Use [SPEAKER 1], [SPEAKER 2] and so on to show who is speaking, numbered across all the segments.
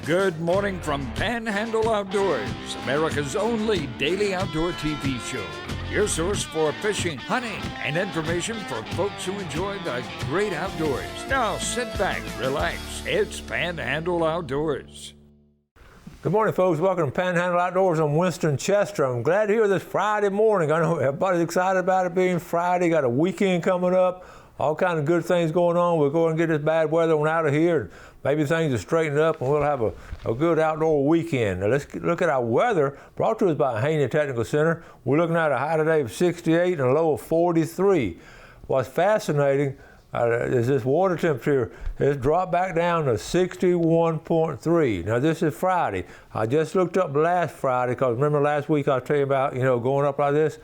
[SPEAKER 1] Good morning from Panhandle Outdoors, America's only daily outdoor TV show. Your source for fishing, hunting, and information for folks who enjoy the great outdoors. Now sit back, relax. It's Panhandle Outdoors.
[SPEAKER 2] Good morning, folks. Welcome to Panhandle Outdoors. I'm Winston Chester. I'm glad to hear this Friday morning. I know everybody's excited about it being Friday. Got a weekend coming up. All kinds of good things going on. We'll go and get this bad weather on out of here. Maybe things will straighten up and we'll have a good outdoor weekend. Now let's look at our weather brought to us by Haney Technical Center. We're looking at a high today of 68 and a low of 43. What's fascinating is this water temperature has dropped back down to 61.3. Now this is Friday. I just looked up last Friday because remember last week I was telling you about, going up like this?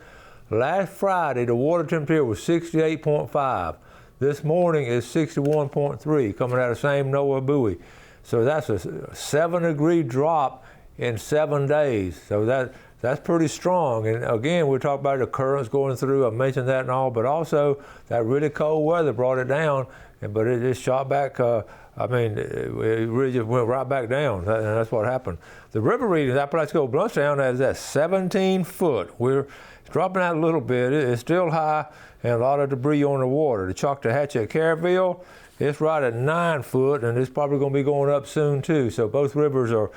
[SPEAKER 2] Last Friday, the water temperature was 68.5. This morning is 61.3, coming out of the same NOAA buoy. So that's a 7-degree drop in 7 days. So that's pretty strong. And again, we talked about the currents going through. I mentioned that and all, but also that really cold weather brought it down. But it just shot back. It really just went right back down. And that's what happened. The river reading, that place go Bluntstown, is at 17 foot. We're dropping out a little bit. It's still high and a lot of debris on the water. The Choctawhatchee at Caryville, it's right at 9 foot, and it's probably going to be going up soon too. So both rivers are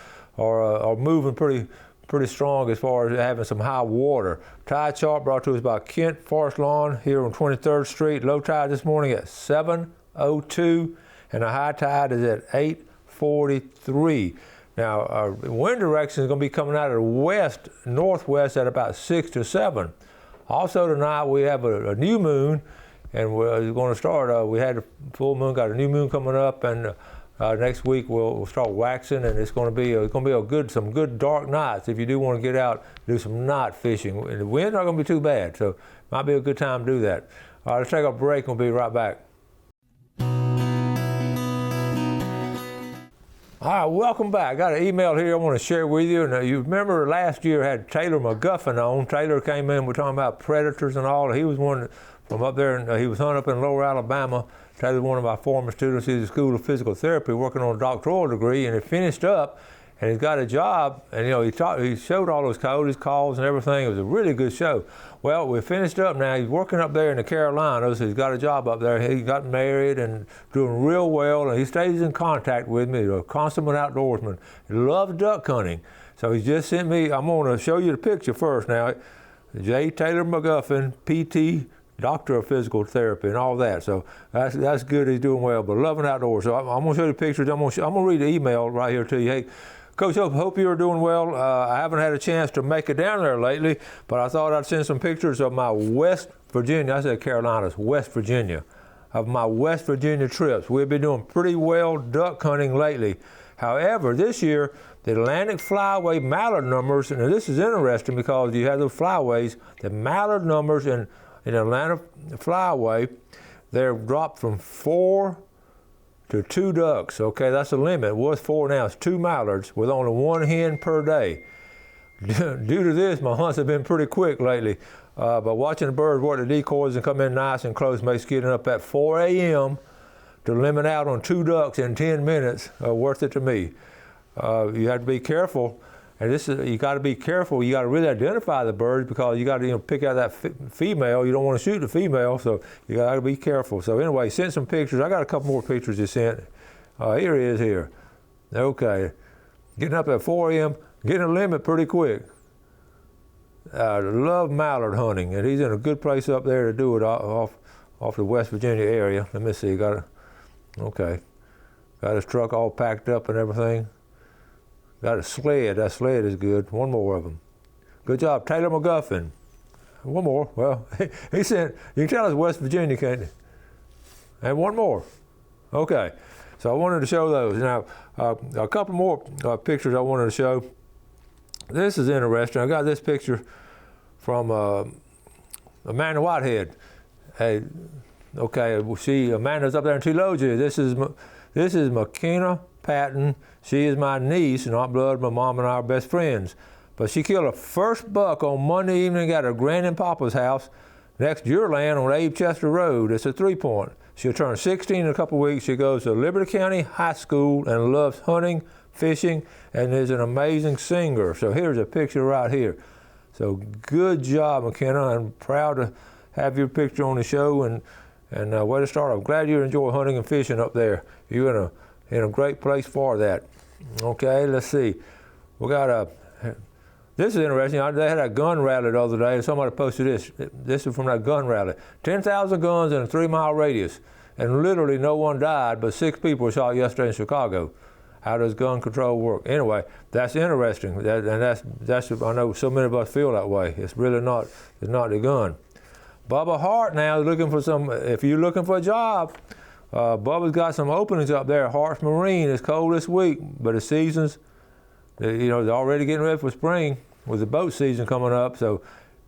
[SPEAKER 2] moving pretty strong as far as having some high water. Tide chart brought to us by Kent Forest Lawn here on 23rd Street. Low tide this morning at 7:02, and the high tide is at 8:43. Now, our wind direction is going to be coming out of the west, northwest at about 6 to 7. Also tonight we have a new moon, and we're going to start. We had a full moon, got a new moon coming up, and next week we'll start waxing, and it's going to be some good dark nights if you do want to get out do some night fishing. And the wind's not going to be too bad, so might be a good time to do that. All right, let's take a break. We'll be right back. All right, welcome back. I got an email here I want to share with you. And you remember last year I had Taylor McGuffin on. Taylor came in, we're talking about predators and all. He was one from up there, and he was hunting up in Lower Alabama. Taylor's one of my former students. He's at the School of Physical Therapy working on a doctoral degree, and he finished up, and he's got a job. And he showed all those codes, his calls and everything. It was a really good show. Well, we finished up now. He's working up there in the Carolinas. He's got a job up there. He got married and doing real well, and he stays in contact with me. He's a consummate outdoorsman. He loves duck hunting. So he just sent me, I'm going to show you the picture first now. J. Taylor McGuffin, PT, Doctor of Physical Therapy and all that. So that's good. He's doing well, but loving outdoors. So I'm going to show you the pictures. I'm going to read the email right here to you. Hey, Coach, hope you're doing well. I haven't had a chance to make it down there lately, but I thought I'd send some pictures of my West Virginia, I said Carolinas, West Virginia, of my West Virginia trips. We've been doing pretty well duck hunting lately. However, this year, the Atlantic flyway mallard numbers, and this is interesting because you have those flyways, the mallard numbers in Atlanta flyway, they're dropped from 4 to 2 ducks. Okay, that's the limit. It was 4, now it's 2 mallards with only 1 hen per day. Due to this, my hunts have been pretty quick lately. But watching the birds work the decoys and come in nice and close makes getting up at 4 a.m. to limit out on 2 ducks in 10 minutes worth it to me. You have to be careful. And you got to be careful. You got to really identify the birds because you got to pick out that female. You don't want to shoot the female, so you got to be careful. So anyway, send some pictures. I got a couple more pictures you sent. Here he is here. Okay, getting up at 4 a.m., getting a limit pretty quick. Love mallard hunting, and he's in a good place up there to do it off the West Virginia area. Let me see. Got his truck all packed up and everything. Got a sled. That sled is good. One more of them. Good job, Taylor McGuffin. One more. Well, he sent, you can tell it's West Virginia, can't you? And one more. Okay. So I wanted to show those. Now, a couple more pictures I wanted to show. This is interesting. I got this picture from Amanda Whitehead. Hey, okay, see Amanda's up there in Tulogia. This is McKenna Patton. She is my niece, not blood. My mom and I are best friends. But she killed her first buck on Monday evening at her grand and papa's house next to your land on Abe Chester Road. It's a 3-point. She'll turn 16 in a couple of weeks. She goes to Liberty County High School and loves hunting, fishing and is an amazing singer. So here's a picture right here. So good job, McKenna. I'm proud to have your picture on the show, and way to start. I'm glad you enjoy hunting and fishing up there. You're in a great place for that. Okay, let's see. We got this is interesting. They had a gun rally the other day. Somebody posted this. This is from that gun rally. 10,000 guns in a 3-mile radius, and literally no one died, but 6 people were shot yesterday in Chicago. How does gun control work? Anyway, that's interesting, and that's I know so many of us feel that way. It's really not. It's not the gun. Bubba Hart now is looking for some. If you're looking for a job, Bubba's got some openings up there at Hart's Marine. It's cold this week, but the seasons, they're already getting ready for spring with the boat season coming up. So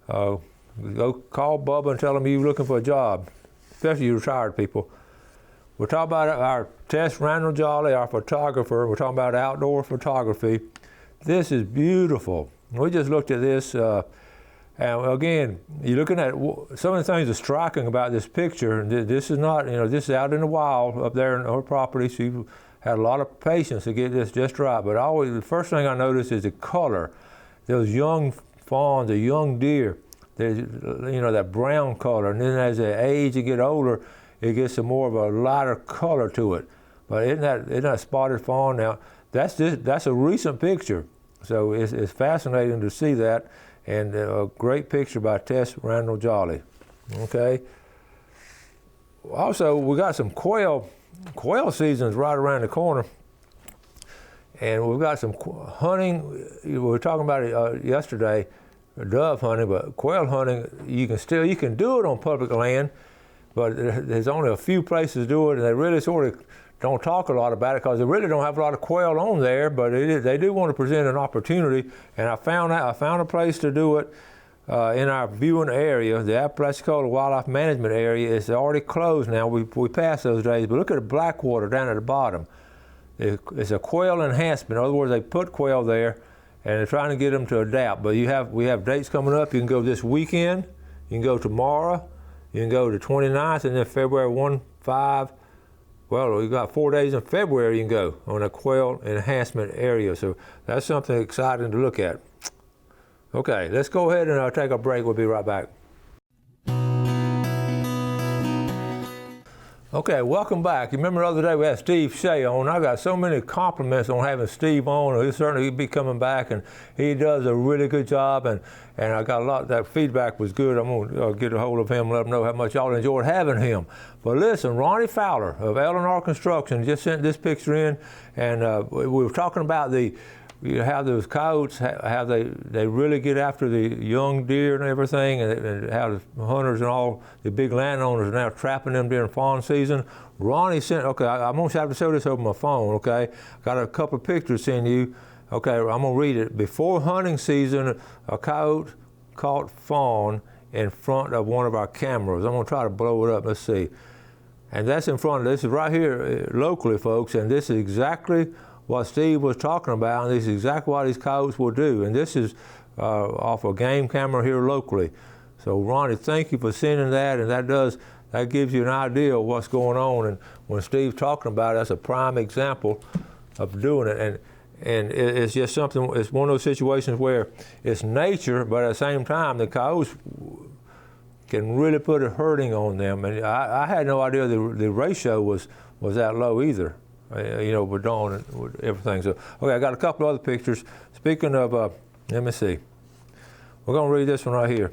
[SPEAKER 2] go call Bubba and tell him you're looking for a job, especially you retired people. We're talking about our Tess Randall Jolly, our photographer. We're talking about outdoor photography. This is beautiful. We just looked at this, and again, you're looking at some of the things that are striking about this picture. This is not, this is out in the wild up there in her property. She had a lot of patience to get this just right. But the first thing I noticed is the color. Those young fawns, the young deer, that brown color, and then as they age and get older, it gets some more of a lighter color to it. But isn't that spotted fawn? Now, that's a recent picture, so it's fascinating to see that, and a great picture by Tess Randall Jolly. Okay. Also, we got some quail seasons right around the corner, and we've got some hunting. We were talking about it yesterday, dove hunting, but quail hunting you can do it on public land. But there's only a few places to do it, and they really sort of don't talk a lot about it because they really don't have a lot of quail on there. But they do want to present an opportunity, and I found a place to do it in our viewing area, the Apalachicola Wildlife Management Area. It's already closed now. We passed those days, but look at the Blackwater down at the bottom. It's a quail enhancement. In other words, they put quail there, and they're trying to get them to adapt. But we have dates coming up. You can go this weekend. You can go tomorrow. You can go to 29th, and then February 1, 5. Well, we've got 4 days in February you can go on a quail enhancement area. So that's something exciting to look at. Okay, let's go ahead and take a break. We'll be right back. Okay, welcome back. You remember the other day we had Steve Shea on. I got so many compliments on having Steve on. He'll certainly be coming back, and he does a really good job, and I got a lot, that feedback was good. I'm going to get a hold of him and let him know how much y'all enjoyed having him. But listen, Ronnie Fowler of L&R Construction just sent this picture in, and we were talking about how those coyotes, how they really get after the young deer and everything, and how the hunters and all the big landowners are now trapping them during fawn season. Ronnie sent, okay, I'm going to have to show this over my phone, okay? Got a couple of pictures to send you. Okay, I'm going to read it. Before hunting season, a coyote caught fawn in front of one of our cameras. I'm going to try to blow it up. Let's see. And that's in front of, this is right here locally, folks, and this is exactly what Steve was talking about, and this is exactly what these coyotes will do. And this is off a game camera here locally. So Ronnie, thank you for sending that, and that gives you an idea of what's going on. And when Steve's talking about it, that's a prime example of doing it. And it's just something, it's one of those situations where it's nature, but at the same time, the coyotes can really put a hurting on them. And I had no idea the ratio was that low either. With dawn and with everything. So, okay, I got a couple other pictures. Speaking of, let me see. We're going to read this one right here.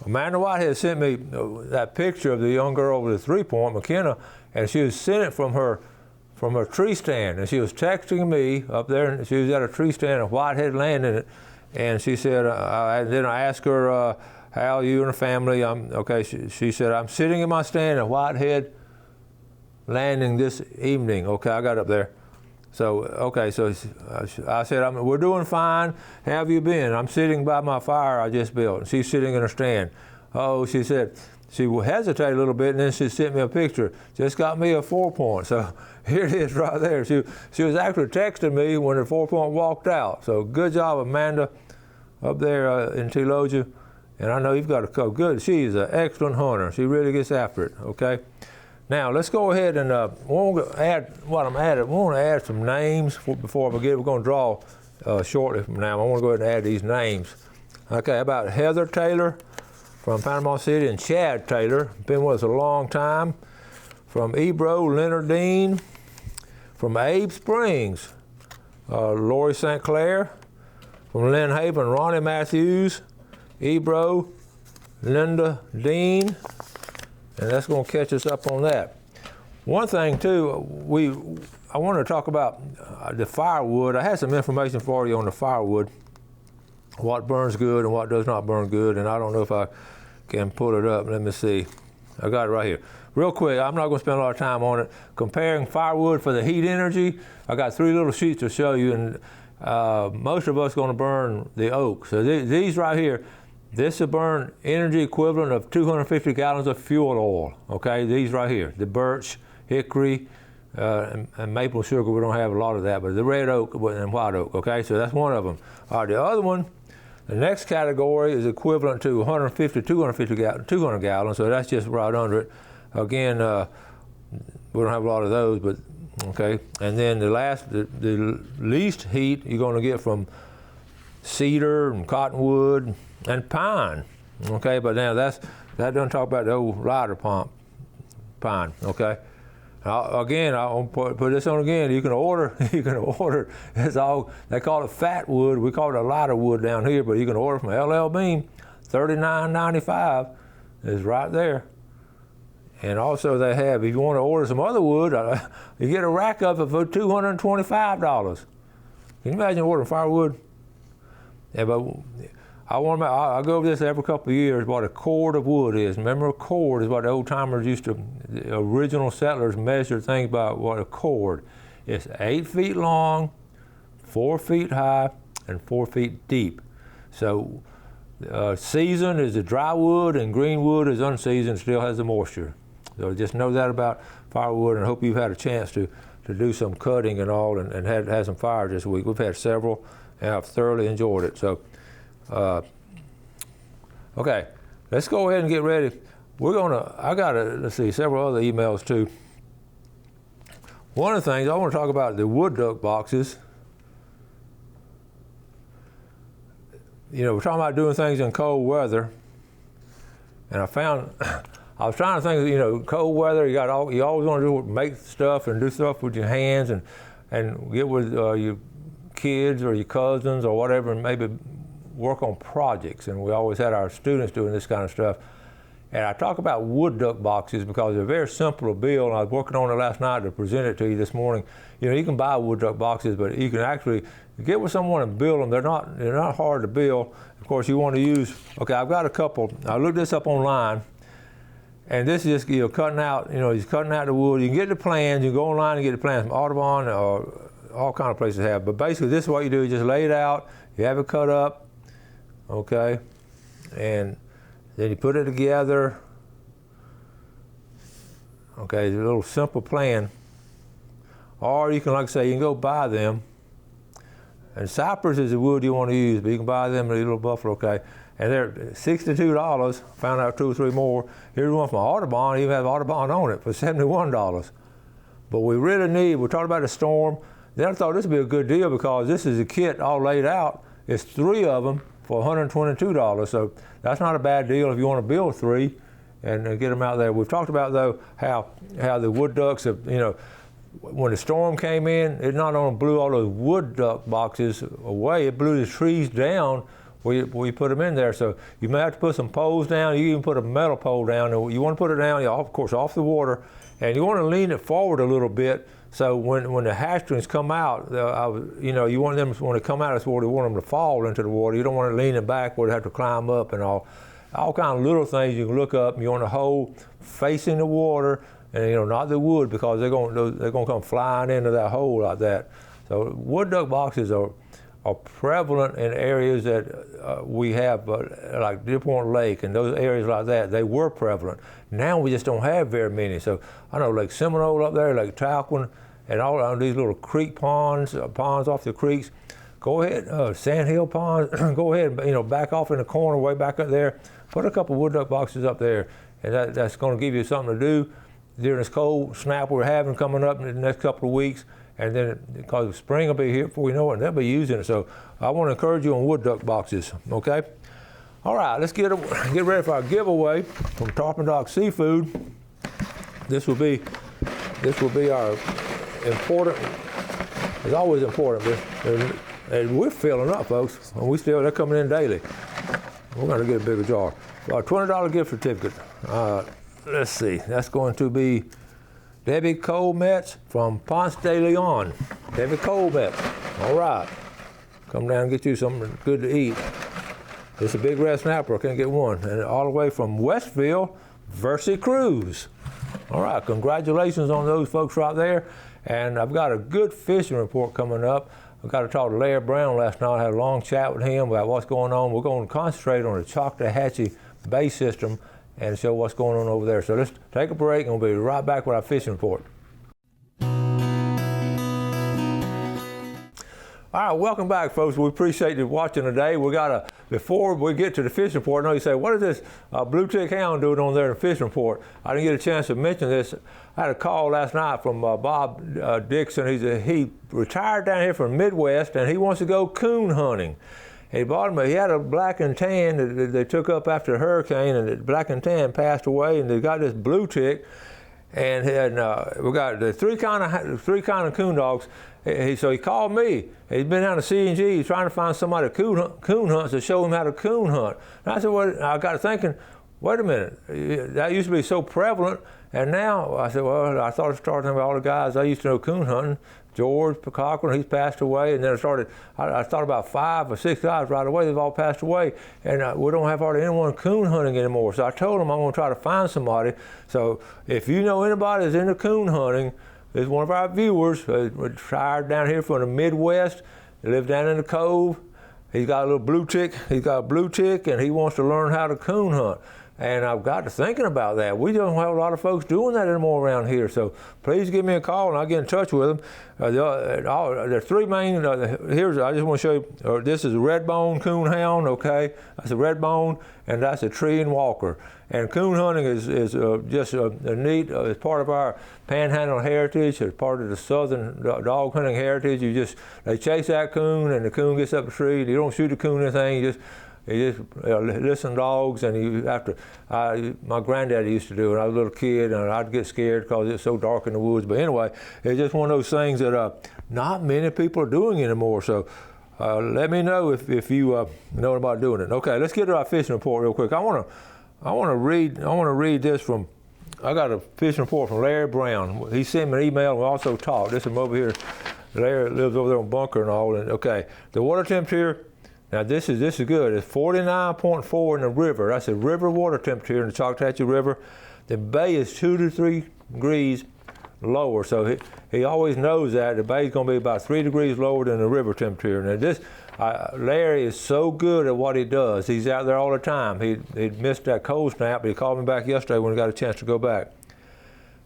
[SPEAKER 2] Amanda Whitehead sent me that picture of the young girl with the 3-point, McKenna, and she was sent it from her tree stand, and she was texting me up there, and she was at a tree stand at Whitehead Landing, and she said, then I asked her, how are you and the family? She said, I'm sitting in my stand at Whitehead Landing this evening. Okay, I got up there. So I said, we're doing fine. How have you been? I'm sitting by my fire I just built. And she's sitting in her stand. Oh, she said, she hesitated a little bit, and then she sent me a picture. Just got me a 4-point. So here it is right there. She was actually texting me when her 4-point walked out. So good job, Amanda, up there in Telogia. And I know you've got a good. She's an excellent hunter. She really gets after it, okay? Now let's go ahead and we'll add what I'm adding. We want to add some names before I forget. We're going to draw shortly from now. I want to go ahead and add these names. Okay, how about Heather Taylor from Panama City and Chad Taylor, been with us a long time. From Ebro, Leonard Dean. From Abe Springs, Lori St. Clair. From Lynn Haven, Ronnie Matthews. Ebro, Linda Dean. And that's going to catch us up on that. One thing too, I want to talk about the firewood. I had some information for you on the firewood, what burns good and what does not burn good, and I don't know if I can pull it up. Let me see. I got it right here. Real quick, I'm not going to spend a lot of time on it. Comparing firewood for the heat energy, I got 3 little sheets to show you, and most of us are going to burn the oak. So these right here, this will burn energy equivalent of 250 gallons of fuel oil, okay? These right here, the birch, hickory, and maple sugar, we don't have a lot of that, but the red oak and white oak, okay? So that's one of them. All right, the other one, the next category is equivalent to 200 gallons, so that's just right under it. Again, we don't have a lot of those, but okay. And then the least heat you're going to get from cedar and cottonwood and pine, okay. But now that doesn't talk about the old lighter pine, okay. Again, I'll put this on again. You can order. It's all they call it fat wood. We call it a lighter wood down here, but you can order from LL Bean. $39.95 is right there. And also they have, if you want to order some other wood, you get a rack of it for $225. Can you imagine ordering firewood? Yeah, but I go over this every couple of years, what a cord of wood is. Remember, a cord is what the old timers the original settlers measured things by what a cord. It's 8 feet long, 4 feet high, and 4 feet deep. So seasoned is the dry wood, and green wood is unseasoned, still has the moisture. So just know that about firewood, and I hope you've had a chance to do some cutting and all, and had some fire this week. We've had several, and I've thoroughly enjoyed it. So, okay, let's go ahead and get ready. I got let's see, several other emails too. One of the things I want to talk about the wood duck boxes. You know, we're talking about doing things in cold weather, and I was trying to think, you know, cold weather, you always want to make stuff and do stuff with your hands and get with your kids or your cousins or whatever and maybe work on projects. And we always had our students doing this kind of stuff. And I talk about wood duck boxes because they're very simple to build. And I was working on it last night to present it to you this morning. You know, you can buy wood duck boxes, but you can actually get with someone and build them. They're not hard to build. Of course, you want to use, okay, I've got a couple. I looked this up online. And this is just, cutting out, he's cutting out the wood. You can get the plans, you can go online and get the plans from Audubon or all kind of places have. But basically this is what you do, you just lay it out, you have it cut up, okay? And then you put it together. Okay, it's a little simple plan. Or you can, like I say, you can go buy them. And cypress is the wood you want to use, but you can buy them at a little Buffalo, okay? And they're $62, found out 2 or 3 more. Here's one from Audubon, even have Audubon on it for $71. But we're talking about a storm. Then I thought this would be a good deal because this is a kit all laid out. It's 3 of them for $122. So that's not a bad deal if you want to build 3 and get them out there. We've talked about though how the wood ducks have, when the storm came in, it not only blew all those wood duck boxes away, it blew the trees down where you put them in there. So you may have to put some poles down. You even put a metal pole down. You want to put it down, of course, off the water, and you want to lean it forward a little bit. So when the hatchlings come out, you want them, when they come out, that's where you want them to fall into the water. You don't want to lean it back where they have to climb up and all kind of little things you can look up. You want to hold facing the water, and not the wood, because they're going to come flying into that hole like that. So wood duck boxes are prevalent in areas that we have, like Deer Point Lake and those areas like that. They were prevalent. Now we just don't have very many. So I know Lake Seminole up there, Lake Talquin, and all these little creek ponds off the creeks. Go ahead, Sand Hill Pond, go ahead, back off in the corner, way back up there. Put a couple wood duck boxes up there, and that's going to give you something to do. during this cold snap we're having coming up in the next couple of weeks. And then, because spring will be here before we know it, and they'll be using it. So I want to encourage you on wood duck boxes, okay? All right, let's get ready for our giveaway from Tarpon Dock Seafood. This will be our important. It's always important, and we're filling up, folks. And they're coming in daily. We're going to get a bigger jar. A $20 gift certificate. Let's see. That's going to be Debbie Colmetz from Ponce de Leon. Debbie Colmetz. All right. Come down and get you something good to eat. It's a big red snapper. I can't get one. And all the way from Westville, Versi Cruz. All right. Congratulations on those folks right there. And I've got a good fishing report coming up. I got to talk to Larry Brown last night. I had a long chat with him about what's going on. We're going to concentrate on the Choctahatchee Bay system and show what's going on over there. So let's take a break and we'll be right back with our fishing report. All right, welcome back, folks. We appreciate you watching today. Before we get to the fishing report, I know you say, what is this blue tick hound doing on there in the fishing report? I didn't get a chance to mention this. I had a call last night from Bob Dixon. He retired down here from Midwest, and he wants to go coon hunting. He had a black and tan that they took up after a hurricane, and the black and tan passed away, and they got this blue tick. And we got the three kind of coon dogs. So he called me. He's been down to C&G. He's trying to find somebody to coon hunt to show him how to coon hunt. And I said, well, I got to thinking, wait a minute, that used to be so prevalent. And now I said, well, I started talking about all the guys I used to know coon hunting. George Cochran, he's passed away, and then I thought about 5 or 6 guys right away. They've all passed away, and we don't have hardly anyone coon hunting anymore. So I told him I'm going to try to find somebody. So if you know anybody that's into coon hunting, there's one of our viewers, retired down here from the Midwest. He lives down in the Cove. He's got a little blue tick. He's got a blue tick, and he wants to learn how to coon hunt. And I've got to thinking about that. We don't have a lot of folks doing that anymore around here. So please give me a call and I'll get in touch with them. There's 3 main, I just want to show you, this is a red bone coon hound, okay? That's a red bone, and that's a tree and walker. And coon hunting is just a neat, it's part of our Panhandle heritage. It's part of the southern dog hunting heritage. They chase that coon, and the coon gets up a tree. You don't shoot the coon or anything. You just listen to dogs, and my granddaddy used to do it when I was a little kid, and I'd get scared because it's so dark in the woods. But anyway, it's just one of those things that not many people are doing anymore. So let me know if you know about doing it. Okay, let's get to our fishing report real quick. I want to read this from. I got a fishing report from Larry Brown. He sent me an email, and we also talked. This is him over here. Larry lives over there on Bunker and all. And okay, the water temperature. Now this is good. It's 49.4 in the river. That's the river water temperature in the Choctahatchee River. The bay is 2 to 3 degrees lower. So he always knows that the bay is going to be about 3 degrees lower than the river temperature. Now Larry is so good at what he does. He's out there all the time. He missed that cold snap, but he called me back yesterday when he got a chance to go back.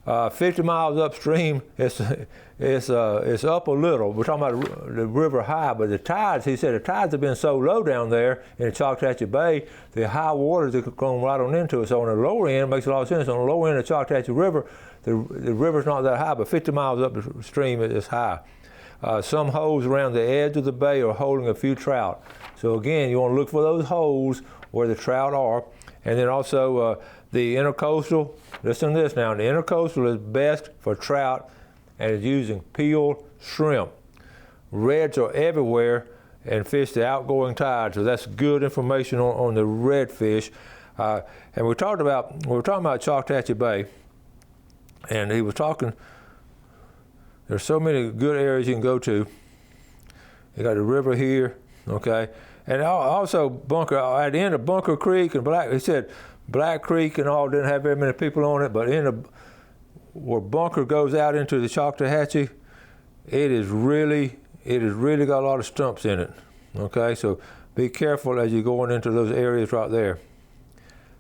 [SPEAKER 2] 50 miles upstream, it's up a little. We're talking about the river high, but the tides, he said the tides have been so low down there in the Choctahatchee Bay, the high waters are going right on into it. So on the lower end, it makes a lot of sense. On the lower end of the Choctahatchee River, the river's not that high, but 50 miles upstream is high. Some holes around the edge of the bay are holding a few trout. So again, you want to look for those holes where the trout are. And then also the intercoastal, listen to this now, the intercoastal is best for trout and is using peeled shrimp. Reds are everywhere and fish the outgoing tide, so that's good information on the redfish. And we were talking about Choctahatchee Bay, and he was talking, there's so many good areas you can go to. You got the river here, okay? And also Bunker, at the end of Bunker Creek and he said Black Creek and all didn't have very many people on it, but where Bunker goes out into the Choctahatchee, it is really got a lot of stumps in it, okay? So be careful as you're going into those areas right there.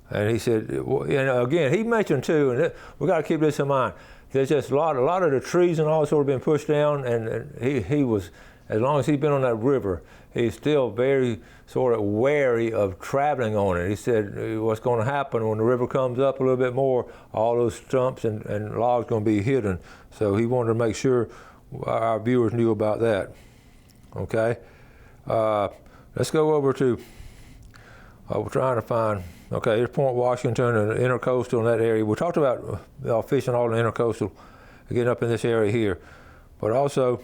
[SPEAKER 2] And he said, and again, he mentioned too, and we got to keep this in mind, there's just a lot of the trees and all sort of been pushed down, and he was as long as he's been on that river, he's still very sort of wary of traveling on it. He said what's going to happen when the river comes up a little bit more, all those stumps and logs going to be hidden. So he wanted to make sure our viewers knew about that. Okay, let's go over to, we're trying to find, okay, here's Point Washington and the intercoastal in that area. We talked about fishing all the intercoastal, getting up in this area here, but also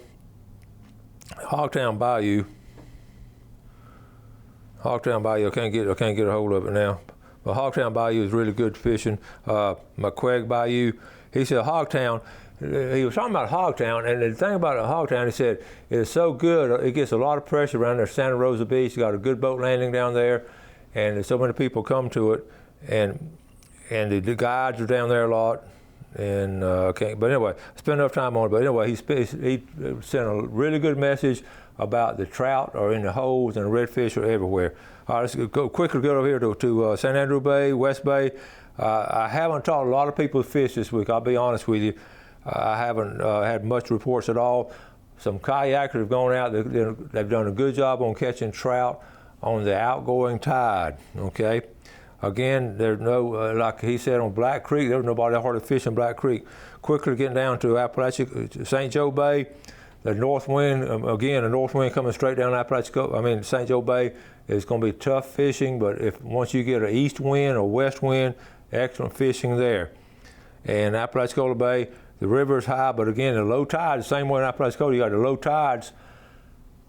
[SPEAKER 2] Hogtown Bayou. Hogtown Bayou, I can't get a hold of it now. But Hogtown Bayou is really good fishing. McQuaig Bayou, he said Hogtown, he was talking about Hogtown, and the thing about Hogtown, he said, it's so good, it gets a lot of pressure around there. Santa Rosa Beach, got a good boat landing down there, and so many people come to it, and the guides are down there a lot. And but anyway, I spent enough time on it. But anyway, he sent a really good message about the trout are in the holes and the redfish are everywhere. All right, let's go quickly over here to St. Andrew Bay, West Bay. I haven't taught a lot of people to fish this week, I'll be honest with you. I haven't had much reports at all. Some kayakers have gone out, they've done a good job on catching trout on the outgoing tide, okay? Again, there's no, like he said on Black Creek, there was nobody hardly fishing Black Creek. Quickly getting down to Appalachia, St. Joe Bay, the north wind, again, the north wind coming straight down Appalachia, St. Joe Bay is going to be tough fishing, but once you get an east wind or west wind, excellent fishing there. And Apalachicola Bay, the river is high, but again, the low tides, the same way in Apalachicola, you got the low tides,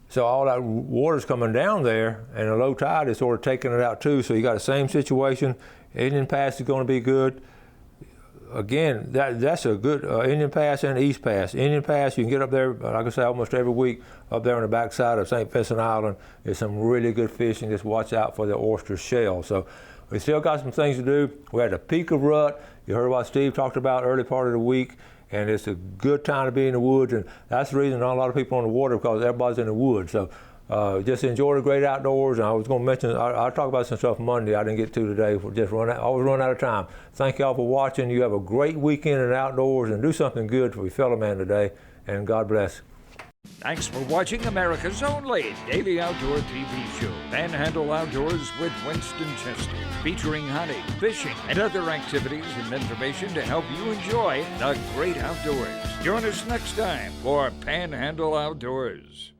[SPEAKER 2] so all that water's coming down there, and the low tide is sort of taking it out too. So you got the same situation. Indian Pass is going to be good. Again, that's a good Indian Pass and East Pass. Indian Pass, you can get up there, like I say, almost every week up there on the backside of St. Vincent Island. There's some really good fishing. Just watch out for the oyster shell. So we still got some things to do. We had a peak of rut. You heard what Steve talked about early part of the week. And it's a good time to be in the woods, and that's the reason not a lot of people on the water, because everybody's in the woods. So just enjoy the great outdoors. And I was going to mention, I'll talk about some stuff Monday I didn't get to today. Always run out of time. Thank y'all for watching. You have a great weekend in the outdoors, and do something good for your fellow man today. And God bless.
[SPEAKER 1] Thanks for watching America's only daily outdoor TV show, Panhandle Outdoors with Winston Chester, featuring hunting, fishing, and other activities and information to help you enjoy the great outdoors. Join us next time for Panhandle Outdoors.